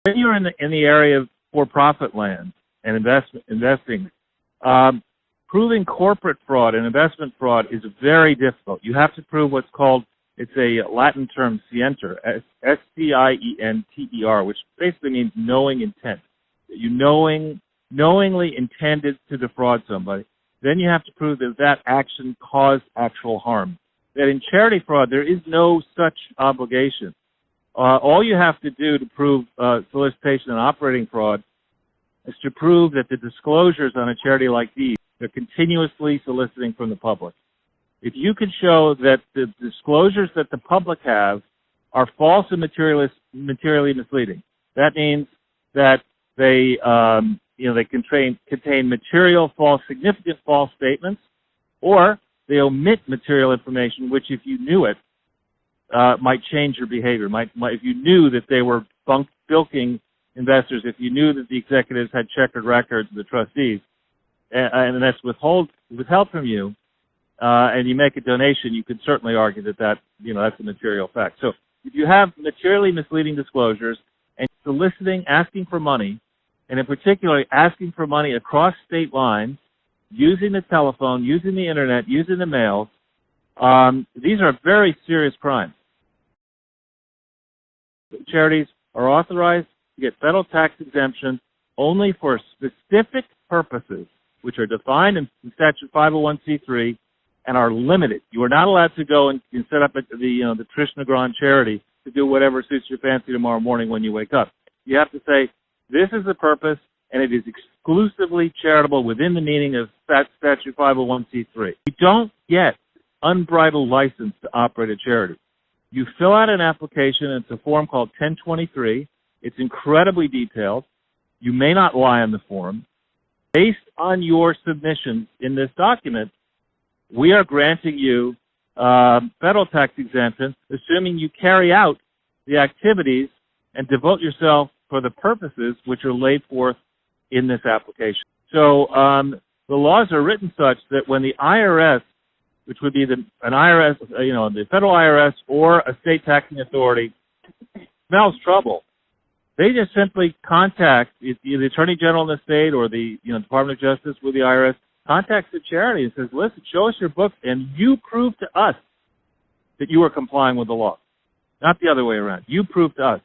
When you're in the area of for-profit land and investing, proving corporate fraud and investment fraud is very difficult. You have to prove what's called, it's a Latin term, scienter, S-C-I-E-N-T-E-R, which basically means knowing intent. You knowingly intended to defraud somebody. Then you have to prove that that action caused actual harm. That in charity fraud, there is no such obligation. All you have to do to prove solicitation and operating fraud is to prove that the disclosures on a charity like these, they're continuously soliciting from the public. If you can show that the disclosures that the public have are false and materially misleading, that means that they they contain material false, significant false statements, or they omit material information which, if you knew it, might change your behavior. If you knew that they were bilking investors, if you knew that the executives had checkered records of the trustees, and that's withheld from you, and you make a donation, you could certainly argue that that's a material fact. So if you have materially misleading disclosures and soliciting, asking for money, and in particular asking for money across state lines, using the telephone, using the internet, using the mails, these are very serious crimes. Charities are authorized to get federal tax exemption only for specific purposes, which are defined in Statute 501c3 and are limited. You are not allowed to go and set up the Trish Negron charity to do whatever suits your fancy tomorrow morning when you wake up. You have to say, this is the purpose, and it is exclusively charitable within the meaning of Statute 501c3. You don't get unbridled license to operate a charity. You fill out an application, and it's a form called 1023. It's incredibly detailed. You may not lie on the form. Based on your submissions in this document, we are granting you federal tax exemption, assuming you carry out the activities and devote yourself for the purposes which are laid forth in this application. So the laws are written such that when the IRS, which would be the federal IRS or a state taxing authority, smells trouble, they just simply contact the Attorney General in the state or the Department of Justice with the IRS, contacts the charity and says, listen, show us your books and you prove to us that you are complying with the law. Not the other way around. You prove to us.